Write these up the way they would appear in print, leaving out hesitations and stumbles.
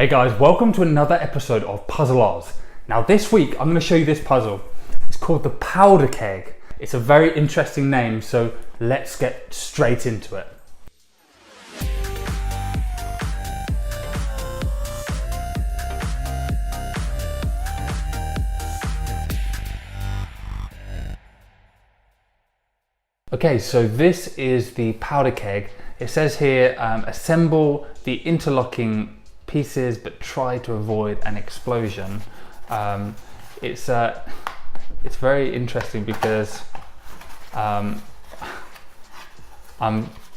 Hey guys, welcome to another episode of Puzzle Oz. Now this week I'm going to show you this puzzle. It's called the Powder Keg. It's a very interesting name, so let's get straight into it. Okay, so this is the Powder Keg. It says here, assemble the interlocking pieces but try to avoid an explosion. It's very interesting because I'm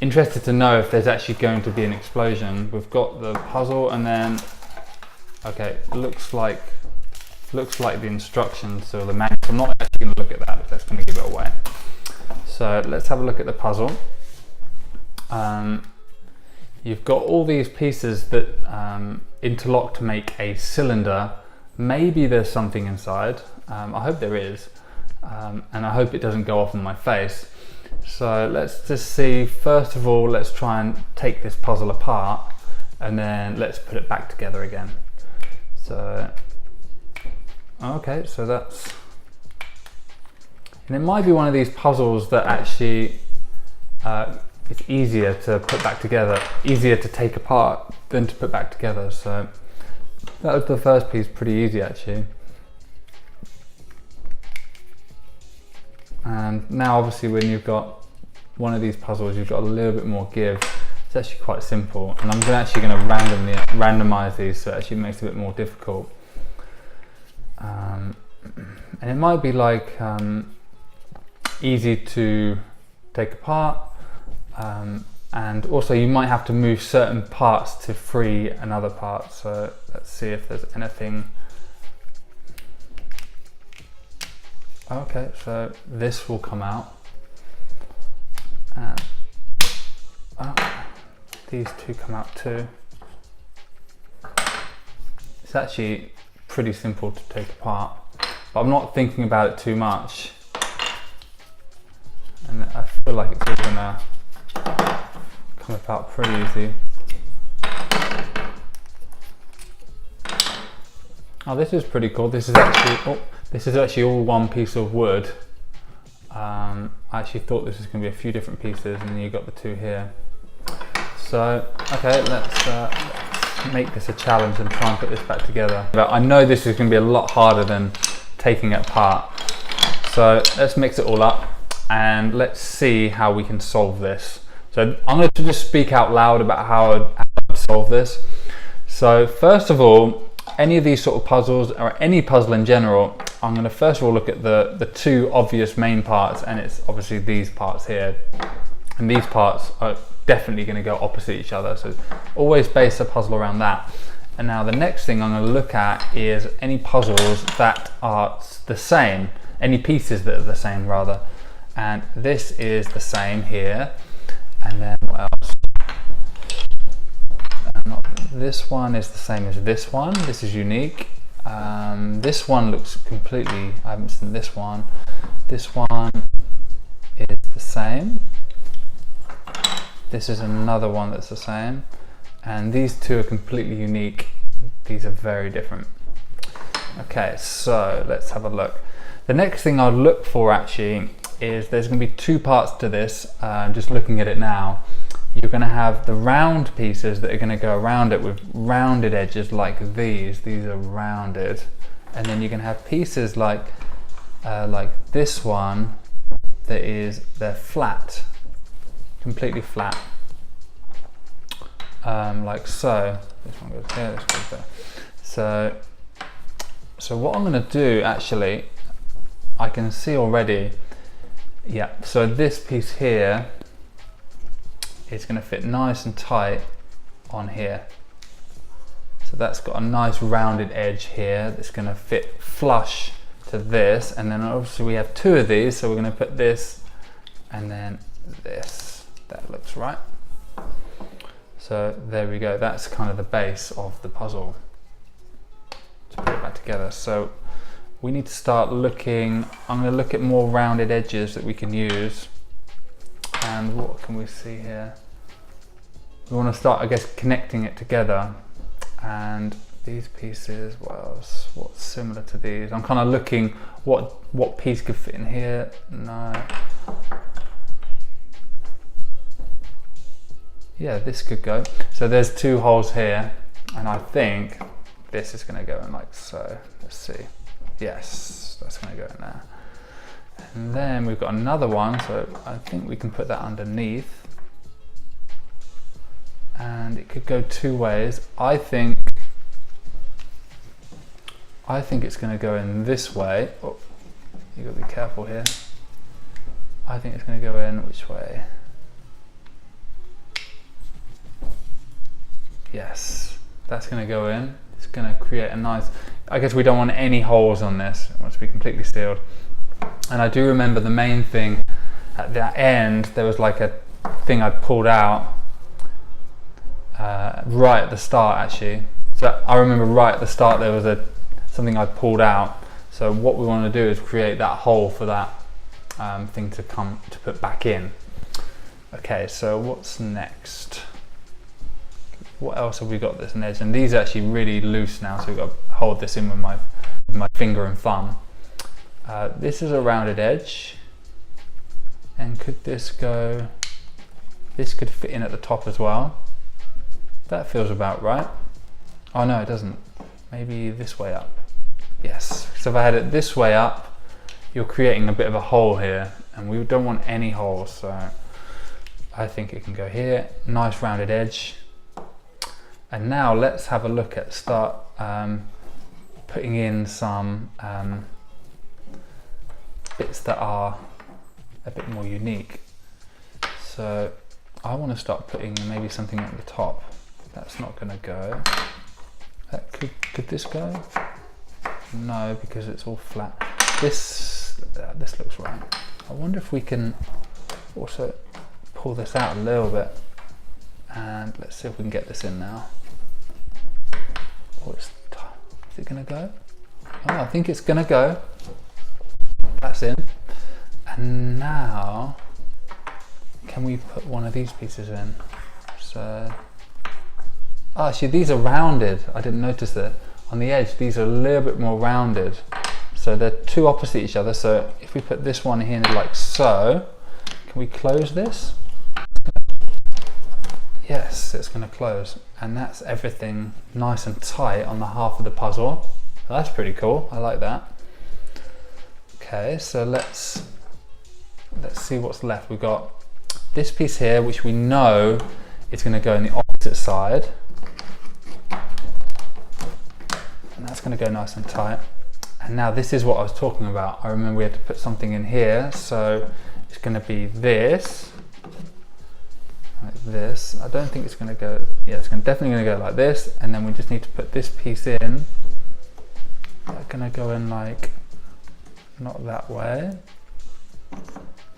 interested to know if there's actually going to be an explosion. We've got the puzzle and then, okay, looks like the instructions or the manual. So I'm not actually going to look at that if that's going to give it away. So let's have a look at the puzzle. You've got all these pieces that interlock to make a cylinder. Maybe there's something inside. I hope there is, and I hope it doesn't go off on my face. So let's just see. First of all, let's try and take this puzzle apart, and then let's put it back together again. So, okay, so that's, and it might be one of these puzzles that actually it's easier to put back together, easier to take apart than to put back together. So that was the first piece, pretty easy actually. And now obviously when you've got one of these puzzles, you've got a little bit more give. It's actually quite simple. And I'm actually going to randomize these so it actually makes it a bit more difficult. And it might be like easy to take apart. And also you might have to move certain parts to free another part. So let's see if there's anything. Okay, so this will come out. And these two come out too. It's actually pretty simple to take apart, but I'm not thinking about it too much. And I feel like it's all gonna come apart pretty easy. Oh, this is pretty cool. This is actually all one piece of wood. I actually thought this was going to be a few different pieces, and then you got the two here. So, okay, let's make this a challenge and try and put this back together. But I know this is going to be a lot harder than taking it apart. So let's mix it all up and let's see how we can solve this. So I'm going to just speak out loud about how I'd solve this. So first of all, any of these sort of puzzles or any puzzle in general, I'm going to first of all look at the two obvious main parts, and it's obviously these parts here. And these parts are definitely going to go opposite each other. So always base a puzzle around that. And now the next thing I'm going to look at is any puzzles that are the same, any pieces that are the same rather. And this is the same here. And then what else? This one is the same as this one. This is unique. This one looks completely, I haven't seen this one. This one is the same. This is another one that's the same. And these two are completely unique. These are very different. Okay, so let's have a look. The next thing I'll look for actually is there's going to be two parts to this. Just looking at it now, you're going to have the round pieces that are going to go around it with rounded edges like these. These are rounded, and then you can have pieces like this one they're flat, completely flat, like so. This one goes there, this goes there. So what I'm going to do actually, I can see already. Yeah, so this piece here is going to fit nice and tight on here. So that's got a nice rounded edge here that's going to fit flush to this, and then obviously we have two of these, so we're going to put this and then this. That looks right. So there we go, that's kind of the base of the puzzle. To put it back together. So we need to start looking, I'm going to look at more rounded edges that we can use. And what can we see here? We want to start, I guess, connecting it together. And these pieces, what's similar to these? I'm kind of looking what piece could fit in here. No. Yeah, this could go. So there's 2 holes here, and I think this is going to go in like so. Let's see. Yes, that's going to go in there. And then we've got another one, so I think we can put that underneath. And it could go 2 ways. I think it's going to go in this way. Oh, you got to be careful here. I think it's going to go in which way? Yes, that's going to go in. It's going to create a nice, I guess we don't want any holes on this. It wants to be completely sealed. And I do remember the main thing at the end, there was like a thing I pulled out right at the start actually. So I remember right at the start there was something I pulled out. So what we want to do is create that hole for that thing to put back in. Okay, so what's next? What else have we got that's an edge? And these are actually really loose now, so we've got to hold this in with my finger and thumb. This is a rounded edge, and could this go? This could fit in at the top as well. That feels about right. Oh no, it doesn't. Maybe this way up. Yes. So if I had it this way up, you're creating a bit of a hole here, and we don't want any holes. So I think it can go here. Nice rounded edge. And now let's have a look at putting in some bits that are a bit more unique. So I want to start putting maybe something at the top. That's not going to go. That could this go? No, because it's all flat. This looks right. I wonder if we can also pull this out a little bit. And let's see if we can get this in now. Oh, is it going to go? Oh, I think it's going to go. That's in. And now, can we put one of these pieces in? So, oh, actually these are rounded. I didn't notice that. On the edge, these are a little bit more rounded. So they're 2 opposite each other. So if we put this one here like so, can we close this? Yes, it's going to close, and that's everything nice and tight on the half of the puzzle. So that's pretty cool. I like that. Okay, so let's see what's left. We've got this piece here, which we know is going to go in the opposite side, and that's going to go nice and tight. And now this is what I was talking about. I remember we had to put something in here, so it's going to be this. Like this. I don't think it's going to go, yeah, it's definitely going to go like this, and then we just need to put this piece in. That's going to go in like, not that way,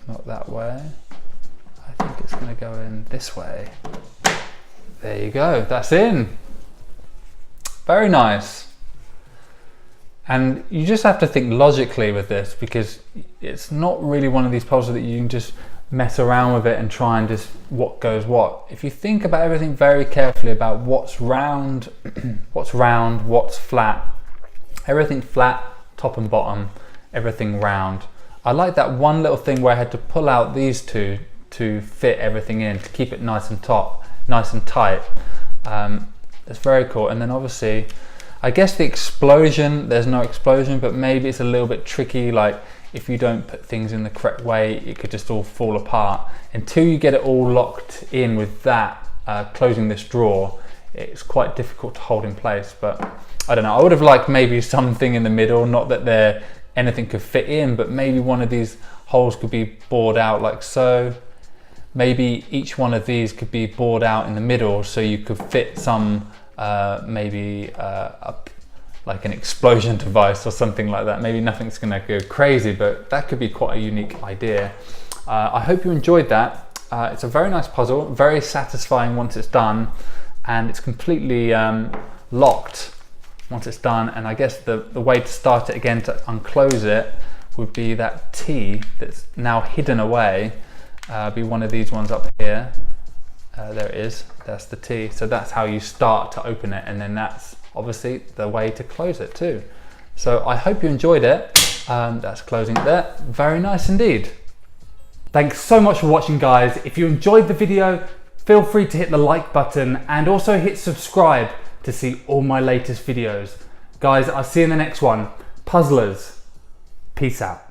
not that way. I think it's going to go in this way. There you go, that's in. Very nice. And you just have to think logically with this, because it's not really one of these puzzles that you can just mess around with it and try and just what goes what. If you think about everything very carefully about what's round, what's round, what's flat, everything flat, top and bottom, everything round. I like that one little thing where I had to pull out these two to fit everything in, to keep it nice and nice and tight. It's very cool. And then obviously, I guess the explosion, there's no explosion, but maybe it's a little bit tricky, like if you don't put things in the correct way, it could just all fall apart. Until you get it all locked in with that, closing this drawer, it's quite difficult to hold in place. But I don't know, I would have liked maybe something in the middle, not that anything could fit in, but maybe one of these holes could be bored out like so. Maybe each one of these could be bored out in the middle, so you could fit some, like an explosion device or something like that. Maybe nothing's going to go crazy, but that could be quite a unique idea. I hope you enjoyed that. It's a very nice puzzle, very satisfying once it's done, and it's completely locked once it's done. And I guess the way to start it again, to unclose it, would be that T that's now hidden away, be one of these ones up here. There it is, that's the T. So that's how you start to open it, and then that's obviously the way to close it too. So I hope you enjoyed it. That's closing it there. Very nice indeed. Thanks so much for watching, guys. If you enjoyed the video, feel free to hit the like button and also hit subscribe to see all my latest videos. Guys, I'll see you in the next one. Puzzlers, peace out.